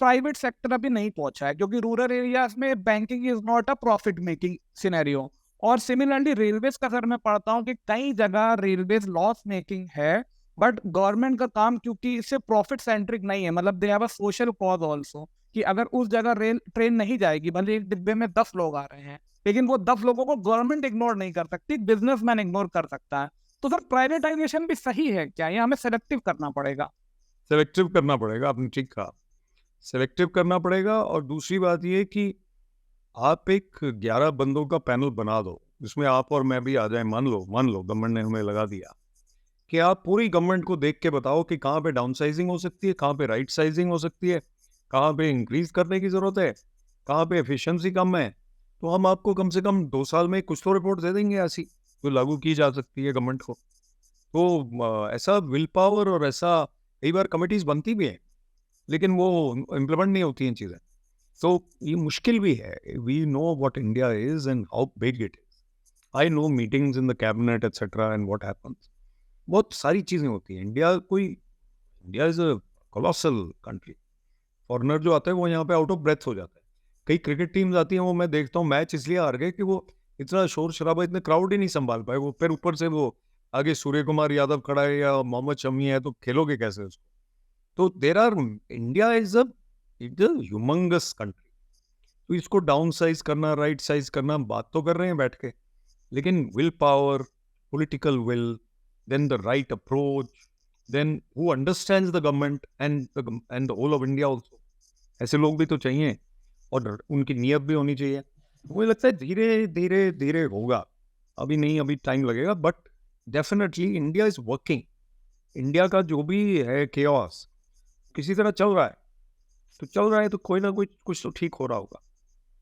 प्राइवेट सेक्टर अभी नहीं पहुंचा है, क्योंकि रूरल एरियाज में banking is not a profit making scenario. और सिमिलरली रेलवेज का सर मैं पढ़ता हूँ कि कई जगह रेलवेज लॉस मेकिंग है, बट गवर्नमेंट का काम क्योंकि इससे प्रॉफिट सेंट्रिक नहीं है, मतलब they have a social cause also, कि अगर उस जगह रेल ट्रेन नहीं जाएगी, भले एक डिब्बे में 10 लोग आ रहे हैं, लेकिन वो 10 लोगों को गवर्नमेंट इग्नोर नहीं कर सकती, बिजनेसमैन इग्नोर कर सकता है। तो सर प्राइवेटाइजेशन भी सही है क्या, या हमें सेलेक्टिव करना पड़ेगा? सेलेक्टिव करना पड़ेगा, आपने ठीक कहा, सेलेक्टिव करना पड़ेगा। और दूसरी बात ये कि आप एक 11 बंदों का पैनल बना दो, जिसमें आप और मैं भी आ जाए। मान लो गवर्नमेंट ने हमें लगा दिया कि आप पूरी गवर्नमेंट को देख के बताओ कि कहाँ पे डाउन साइजिंग हो सकती है, कहाँ पे राइट साइजिंग हो सकती है, कहाँ पे इंक्रीज करने की जरूरत है, कहाँ पे एफिशिएंसी कम है। तो हम आपको कम से कम 2 साल में कुछ तो रिपोर्ट दे देंगे ऐसी, जो लागू की जा सकती है गवर्नमेंट को। तो ऐसा विल पावर और ऐसा कई बार कमिटीज बनती भी हैं, लेकिन वो इम्प्लीमेंट नहीं होती हैं चीज़ें। तो ये मुश्किल भी है। We know what India is and how big it is. I know meetings in the cabinet etcetera and what happens. बहुत सारी चीज़ें होती हैं। India is a colossal country. Foreigner जो आता है वो यहाँ पे आउट ऑफ ब्रेथ हो जाता है। कई क्रिकेट टीम्स आती हैं, वो मैं देखता हूँ मैच इसलिए हार गए कि वो इतना शोर शराबा, इतने क्राउड ही नहीं संभाल पाए। वो फिर ऊपर से वो आगे सूर्य कुमार यादव खड़ा है या मोहम्मद शमी है, तो खेलोगे कैसे उसको? तो there are, India is a humongous country. तो इसको डाउन साइज करना, राइट साइज करना, बात तो कर रहे हैं बैठ के, लेकिन willpower, political will, then the right approach, then who understands the government and the whole of India also. ऐसे लोग भी तो चाहिए और उनकी नीयत भी होनी चाहिए. मुझे लगता है धीरे धीरे धीरे होगा, अभी नहीं, अभी टाइम लगेगा, but definitely India is working. India का जो भी है केओस किसी तरह चल रहा है, तो चल रहा है, तो कोई ना कोई कुछ तो ठीक हो रहा होगा.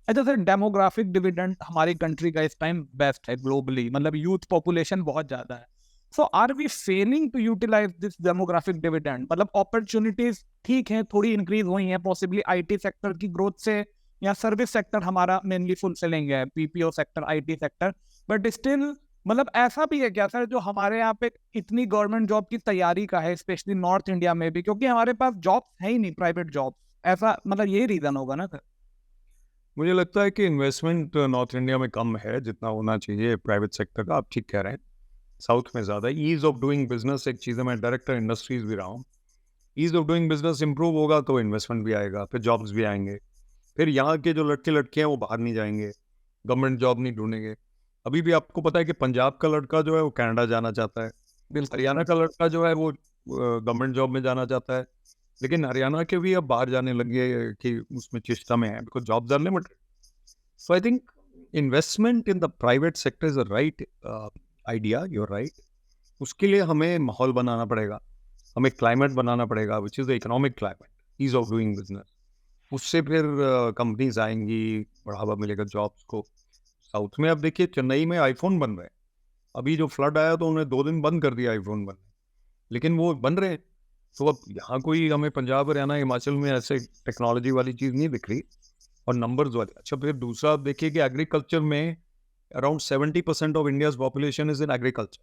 अच्छा सर, डेमोग्राफिक डिविडेंड हमारी कंट्री का इस टाइम बेस्ट है ग्लोबली, मतलब यूथ पॉपुलेशन बहुत ज्यादा है. So are we failing to utilise this demographic dividend? मतलब अपॉर्चुनिटीज ठीक है, थोड़ी इंक्रीज हुई हैं, पॉसिबली आईटी सेक्टर की ग्रोथ से, या सर्विस सेक्टर हमारा मेनली फुलफिलिंग है, BPO sector, IT sector, but still मतलब ऐसा भी है क्या सर जो हमारे यहाँ पे इतनी गवर्नमेंट जॉब की तैयारी का है, स्पेशली नॉर्थ इंडिया में भी, क्योंकि हमारे पास जॉब है ही नहीं, प्राइवेट जॉब, ऐसा मतलब यही रीजन होगा ना सर? मुझे लगता है कि इन्वेस्टमेंट नॉर्थ इंडिया में कम है जितना होना चाहिए प्राइवेट सेक्टर का. आप ठीक कह रहे हैं, साउथ में ज़्यादा. ईज ऑफ डूइंग बिजनेस एक चीज़ है, मैं डायरेक्टर इंडस्ट्रीज भी रहा हूँ. Ease of doing business improve होगा तो इन्वेस्टमेंट भी आएगा, फिर जॉब्स भी आएंगे, फिर यहाँ के जो लड़के लड़कियाँ हैं वो बाहर नहीं जाएंगे, गवर्नमेंट जॉब नहीं ढूंढेंगे. अभी भी आपको पता है कि पंजाब का लड़का जो है वो कनाडा जाना चाहता है, हरियाणा का लड़का जो है वो गवर्नमेंट जॉब में जाना चाहता है, लेकिन हरियाणा के भी अब बाहर जाने लगे कि उसमें चेष्टा में है, because jobs are limited. So I think investment in the private sector is a right idea, you are right. उसके लिए हमें माहौल बनाना पड़ेगा, हमें क्लाइमेट बनाना पड़ेगा, which is the economic climate, ease of doing business. उससे फिर कंपनीज आएंगी, बढ़ावा मिलेगा जॉब्स को. साउथ में अब देखिए चेन्नई में आईफोन बन रहे हैं. अभी जो फ्लड आया तो उन्होंने 2 दिन बंद कर दिया आईफोन बनने, लेकिन वो बन रहे हैं. तो अब यहाँ कोई हमें पंजाब, हरियाणा, हिमाचल में ऐसे टेक्नोलॉजी वाली चीज़ नहीं दिख रही और नंबर्स वाली. अच्छा, फिर दूसरा आप देखिए कि एग्रीकल्चर में around 70% of India's population is in agriculture,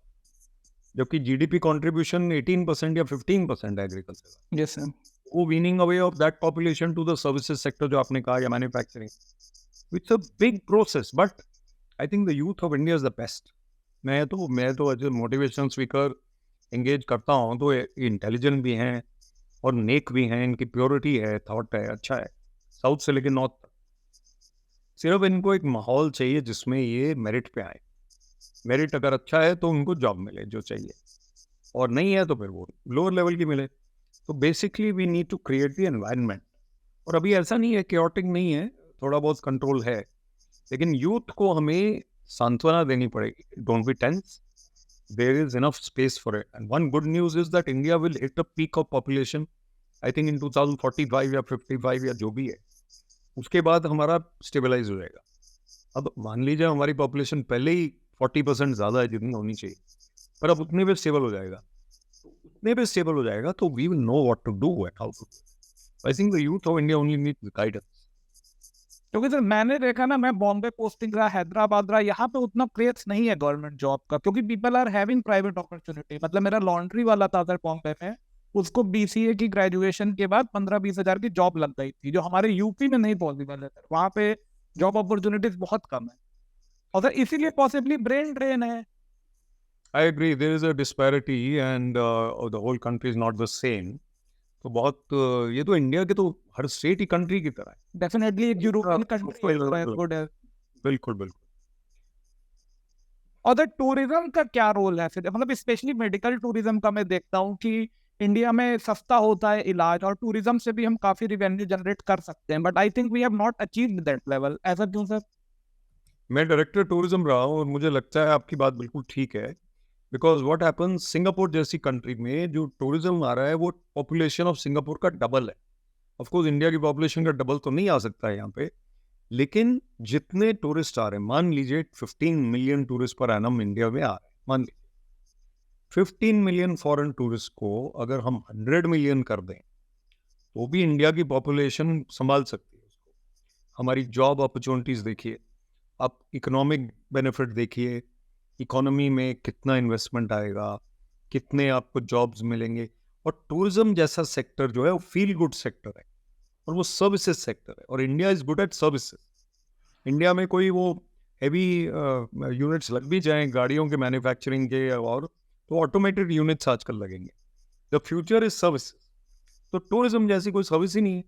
जबकि जीडीपी कंट्रीब्यूशन 18% या 15% है एग्रीकल्चर का. Yes sir. वो weaning away of that population to the services sector जो आपने कहा, या manufacturing. It's a big process, but I think the youth of India is the best. मैं तो as a motivational speaker engage करता हूँ, तो इंटेलिजेंट भी हैं और नेक भी हैं, इनकी प्योरिटी है, थॉट है, अच्छा है, साउथ से लेकर नॉर्थ तक. सिर्फ इनको एक माहौल चाहिए जिसमें ये मेरिट पे आए. मेरिट अगर अच्छा है तो उनको जॉब मिले जो चाहिए, और नहीं है तो फिर वो लोअर लेवल की मिले. तो basically we need to create the environment. और अभी ऐसा नहीं है, केओटिक नहीं है, थोड़ा बहुत कंट्रोल है, लेकिन यूथ को हमें सांत्वना देनी पड़ेगी. Don't be tense, there is enough space for it. And one good news is that India will hit a peak of population, I think in 2045 या 55 या जो भी है. उसके बाद हमारा स्टेबलाइज हो जाएगा. अब मान लीजिए हमारी पॉपुलेशन पहले ही 40% ज़्यादा है जितनी होनी चाहिए, पर अब उतने पे स्टेबल हो जाएगा. उतने पे स्टेबल हो जाएगा तो we will know what to do and how to. I think the youth of India only need guidance. क्योंकि सर मैंने देखा ना, मैं बॉम्बे पोस्टिंग रहा, हैदराबाद रहा, यहाँ पे उतना क्रेज नहीं है गवर्नमेंट जॉब का, क्योंकि people are having private opportunity. मतलब मेरा लॉन्ड्री वाला था सर बॉम्बे में, उसको बीसीए की ग्रेजुएशन के बाद 15-20 हजार की जॉब लग गई थी, जो हमारे यूपी में नहीं पॉसिबल है सर. वहाँ पे जॉब अपॉर्चुनिटीज बहुत कम है, और सर इसीलिए पॉसिबली ब्रेन ड्रेन है. I agree, there is a disparity and the whole country is not the same. तो बहुत ये तो इंडिया के तो हर स्टेट ही कंट्री की तरह है. डेफिनेटली एक यूरोपियन कंट्री गुड है. बिल्कुल बिल्कुल. और टूरिज्म का क्या रोल है फिर? मतलब स्पेशली मेडिकल टूरिज्म का मैं देखता हूँ कि इंडिया में सस्ता होता है इलाज, और टूरिज्म से भी हम काफी रिवेन्यू जनरेट कर सकते हैं, but I think we have not achieved that level. ऐसा क्यों सर? मैं डायरेक्टर टूरिज्म रहा हूँ और मुझे लगता है आपकी बात बिल्कुल ठीक है. बिकॉज व्हाट हैपन्स, सिंगापुर जैसी कंट्री में जो टूरिज्म आ रहा है वो पॉपुलेशन ऑफ सिंगापुर का डबल है. ऑफ कोर्स इंडिया की पॉपुलेशन का डबल तो नहीं आ सकता है यहाँ पे, लेकिन जितने टूरिस्ट आ रहे हैं, मान लीजिए 15 million tourist per annum India में आ रहे हैं, मान लीजिए 15 मिलियन फॉरेन टूरिस्ट को अगर हम 100 मिलियन कर दें तो भी इंडिया की पॉपुलेशन संभाल सकती है उसको. हमारी जॉब अपॉर्चुनिटीज देखिए, आप इकोनॉमिक बेनिफिट देखिए, इकोनॉमी में कितना इन्वेस्टमेंट आएगा, कितने आपको जॉब्स मिलेंगे. और टूरिज्म जैसा सेक्टर जो है वो फील गुड सेक्टर है और वो सर्विसेज सेक्टर है, और India is good at services. India में कोई वो हैवी यूनिट्स लग भी जाएं गाड़ियों के मैन्युफैक्चरिंग के, और तो ऑटोमेटेड यूनिट्स आजकल लगेंगे. The future is services. तो टूरिज्म जैसी कोई सर्विस ही नहीं है.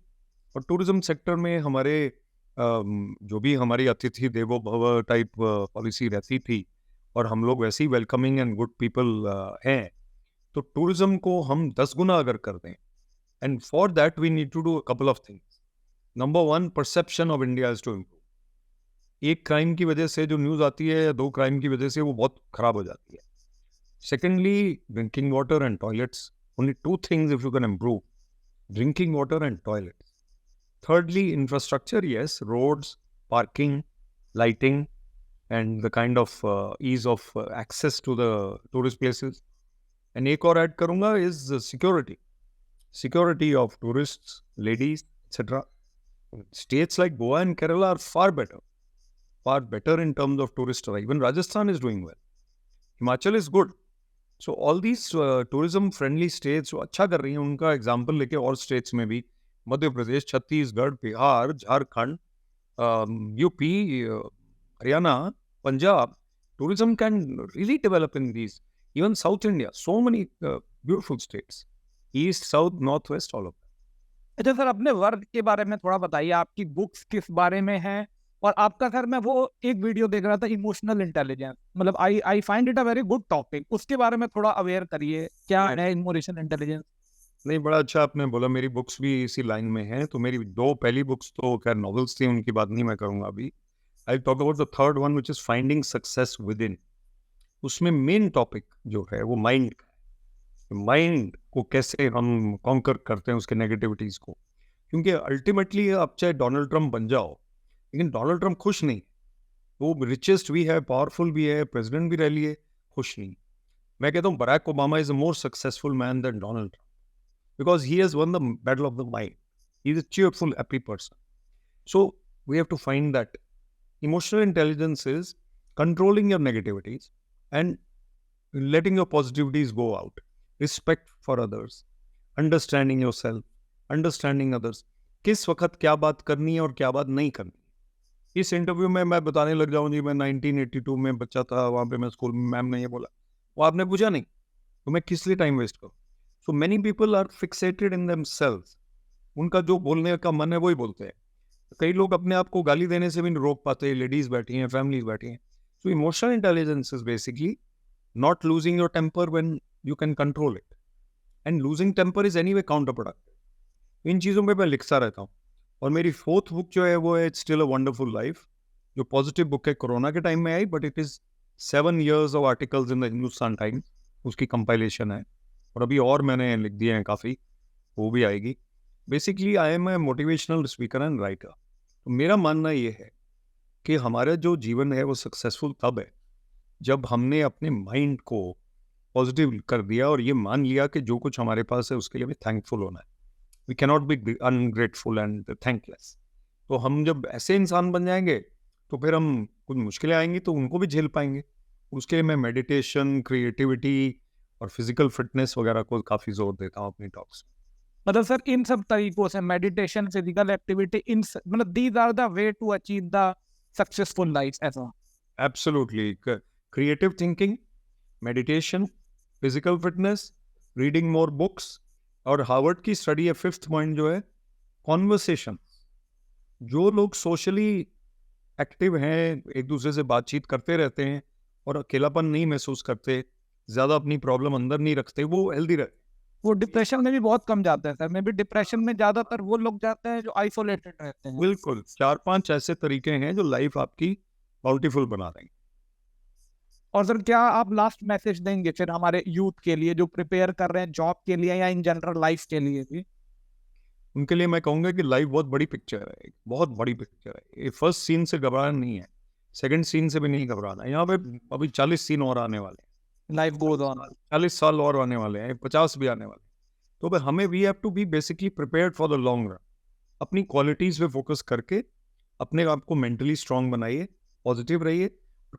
और टूरिज्म सेक्टर में हमारे जो भी हमारी अतिथि देवो भव टाइप पॉलिसी रहती थी, और हम लोग वैसे ही वेलकमिंग एंड गुड पीपल हैं, तो टूरिज्म को हम 10 गुना अगर कर दें, and for that we need to do a couple of things. Number 1, perception of India is to improve. एक क्राइम की वजह से जो न्यूज़ आती है या 2 क्राइम की वजह से वो बहुत खराब हो जाती है. Secondly, drinking water and toilets. Only 2 things if you can improve: drinking water and toilets. Thirdly, infrastructure. Yes, roads, parking, lighting, and the kind of ease of access to the tourist places. And एक और add करूँगा is security. Security of tourists, ladies, etc. States like Goa and Kerala are far better in terms of tourist arrival. Even Rajasthan is doing well. Himachal is good. So all these tourism friendly states अच्छा कर रही हैं, उनका example लेके और states में भी, Madhya Pradesh, Chhattisgarh, Bihar, Jharkhand, UP, Haryana, Punjab, tourism can really develop in these. Even South India, so many beautiful states, east, south, north, west, all of them. अच्छा सर, अपने वर्क के बारे में थोड़ा बताइए, आपकी बुक्स किस बारे में हैं? और आपका सर, मैं वो एक वीडियो देख रहा था, इमोशनल इंटेलिजेंस, मतलब I find it a very good topic, उसके बारे में थोड़ा अवेयर करिए, क्या है इमोशनल इंटेलिजेंस? नहीं, बड़ा अच्छा आपने बोला. मेरी बुक्स भी इसी लाइन में हैं. तो मेरी 2 पहली बुक्स तो खैर नॉवेल्स थी, उनकी बात नहीं मैं करूँगा अभी. I talk about the third one which is finding success with in. उसमें मेन टॉपिक जो है वो माइंड का है. माइंड को कैसे हम कॉन्कर करते हैं, उसके नेगेटिविटीज को. क्योंकि अल्टीमेटली आप चाहे डोनाल्ड ट्रंप बन जाओ, लेकिन डोनाल्ड ट्रंप खुश नहीं. वो रिचेस्ट भी है, पावरफुल भी है, प्रेसिडेंट भी रह लिए, खुश नहीं. मैं कहता हूँ Barack Obama is a more successful man than Donald Trump, because he has won the battle of the mind. He is a cheerful, happy person. So we have to find that. Emotional intelligence is controlling your negativities and letting your positivities go out. Respect for others, understanding yourself, understanding others. किस वक्त क्या बात करनी है और क्या बात नहीं करनी. इस इंटरव्यू में मैं बताने लग जाऊं जी मैं 1982 में बच्चा था, वहां पे मैं स्कूल में, मैम ने ये बोला, वो आपने पूछा नहीं, तो मैं किस लिए टाइम वेस्ट करूं. So many people are fixated in themselves. उनका जो बोलने का मन है वही बोलते हैं. कई लोग अपने आप को गाली देने से भी नहीं रोक पाते. लेडीज बैठी हैं, फैमिलीज बैठी हैं. So emotional intelligence is basically not losing your temper when you can control it. And losing temper is anyway counterproductive. इन चीज़ों पे मैं लिखता रहता हूँ. और मेरी 4th बुक जो है वो है it's still a wonderful life, जो पॉजिटिव बुक है, कोरोना के टाइम में आई, but it is 7 years of articles in the Hindustan Times, उसकी कंपाइलेशन है. और अभी और मैंने लिख दिए हैं काफ़ी, वो भी आएगी. Basically I am a motivational speaker and writer. तो मेरा मानना ये है कि हमारा जो जीवन है वो सक्सेसफुल तब है जब हमने अपने माइंड को पॉजिटिव कर दिया और ये मान लिया कि जो कुछ हमारे पास है उसके लिए हमें थैंकफुल होना है. We can not be ungrateful and thankless. तो हम जब ऐसे इंसान बन जाएंगे तो फिर हम कुछ मुश्किलें आएंगी तो उनको भी झेल पाएंगे. उसके लिए मैं मेडिटेशन, क्रिएटिविटी और फिजिकल फिटनेस वगैरह को काफी जोर देता हूँ अपनी टॉक्स में. मतलब सर, इन सब तरीकों से मेडिटेशन, फिजिकल एक्टिविटी, इन मतलब these are the way to achieve the successful life, ऐसा? Absolutely. Creative thinking, meditation, physical fitness, reading more books. और हार्वर्ड की स्टडी है, 5th पॉइंट जो है, कॉन्वर्सेशन. जो लोग सोशली एक्टिव हैं, एक दूसरे से बातचीत करते रहते हैं और अकेलापन नहीं महसूस करते, ज्यादा अपनी प्रॉब्लम अंदर नहीं रखते, वो हेल्दी रहते. वो डिप्रेशन में भी बहुत कम जाते हैं सर. मैं भी डिप्रेशन में ज्यादातर वो लोग जाते हैं जो आइसोलेटेड रहते हैं. बिल्कुल. 4-5 ऐसे तरीके हैं जो लाइफ आपकी बाउंटीफुल बना देंगे. और सर, क्या आप लास्ट मैसेज देंगे फिर हमारे यूथ के लिए जो प्रिपेयर कर रहे हैं जॉब के लिए या इन जनरल लाइफ के लिए भी? उनके लिए मैं कहूँगा कि लाइफ बहुत बड़ी पिक्चर है, बहुत बड़ी पिक्चर है. ये फर्स्ट सीन से घबराना नहीं है, सेकंड सीन से भी नहीं घबराना. यहाँ पे अभी 40 सीन और आने वाले हैं. Life goes on. 40 साल और आने वाले हैं, 50 भी आने वाले हैं. तो भाई हमें we have to be basically prepared for the long run. अपनी क्वालिटीज पे फोकस करके अपने आप को मेंटली स्ट्रांग बनाइए, पॉजिटिव रहिए.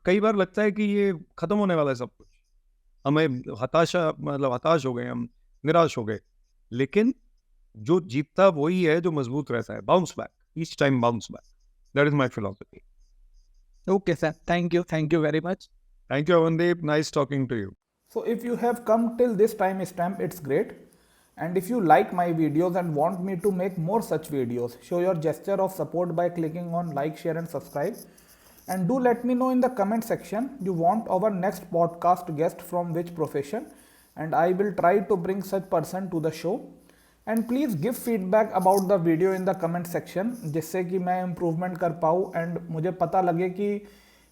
कई बार लगता है कि ये खत्म होने वाला है सब कुछ, हमें हताश हो गए, हम निराश हो गए. लेकिन जो जीतता वही है जो मजबूत रहता है. Bounce back, each time bounce back. That is my philosophy. Okay sir, thank you very much. Thank you, Avandeep. Nice talking to you. So if you have come till this time stamp, it's great. And if you like my videos and want me to make more such videos, show your gesture of support by clicking on like, share and subscribe. And do let me know in the comment section you want our next podcast guest from which profession, and I will try to bring such person to the show. And please give feedback about the video in the comment section, जिससे कि मैं improvement कर पाऊँ and मुझे पता लगे कि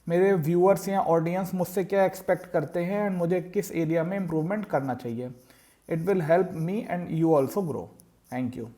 मेरे व्यूअर्स या ऑडियंस मुझसे क्या एक्सपेक्ट करते हैं एंड मुझे किस एरिया में इम्प्रूवमेंट करना चाहिए. It will help me and you also grow. Thank you.